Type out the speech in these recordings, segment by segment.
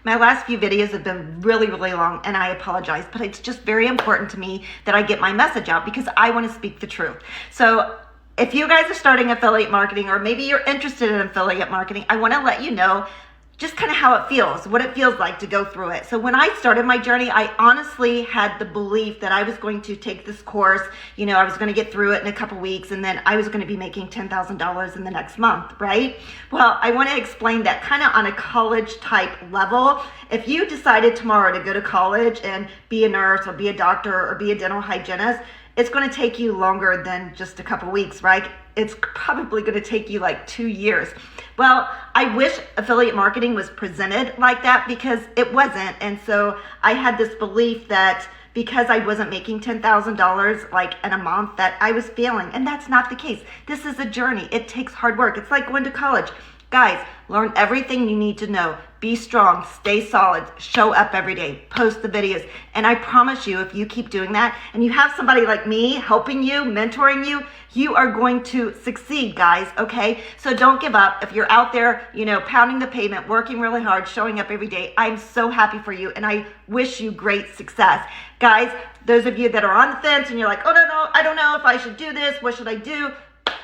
My last few videos have been really, really long, and I apologize, but it's just very important to me that I get my message out because I want to speak the truth. So if you guys are starting affiliate marketing, or maybe you're interested in affiliate marketing, I want to let you know just kind of how it feels, what it feels like to go through it. So when I started my journey, I honestly had the belief that I was going to take this course, I was going to get through it in a couple weeks, and then I was going to be making $10,000 in the next month, right? Well, I want to explain that kind of on a college type level. If you decided tomorrow to go to college and be a nurse or be a doctor or be a dental hygienist, it's going to take you longer than just a couple weeks, right? It's probably going to take you like 2 years. Well, I wish affiliate marketing was presented like that, because it wasn't. And so I had this belief that because I wasn't making $10,000 like in a month, that I was failing. And that's not the case. This is a journey. It takes hard work. It's like going to college. Guys, learn everything you need to know. Be strong, stay solid, show up every day, post the videos. And I promise you, if you keep doing that and you have somebody like me helping you, mentoring you, you are going to succeed, guys, okay? So don't give up. If you're out there, pounding the pavement, working really hard, showing up every day, I'm so happy for you, and I wish you great success. Guys, those of you that are on the fence and you're like, oh, no, I don't know if I should do this, what should I do?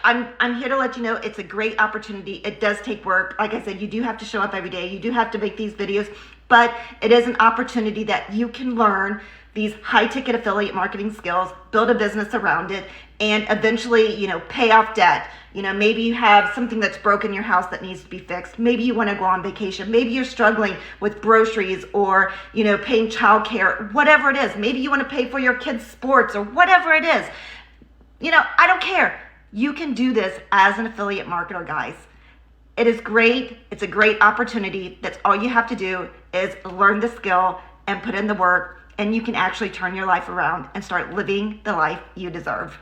I'm here to let you know it's a great opportunity. It does take work. Like I said, you do have to show up every day. You do have to make these videos, but it is an opportunity that you can learn these high-ticket affiliate marketing skills, build a business around it, and eventually, pay off debt. Maybe you have something that's broken in your house that needs to be fixed. Maybe you want to go on vacation. Maybe you're struggling with groceries or, paying childcare, whatever it is. Maybe you want to pay for your kids' sports or whatever it is. I don't care. You can do this as an affiliate marketer, guys. It is great. It's a great opportunity. That's all you have to do is learn the skill and put in the work, and you can actually turn your life around and start living the life you deserve.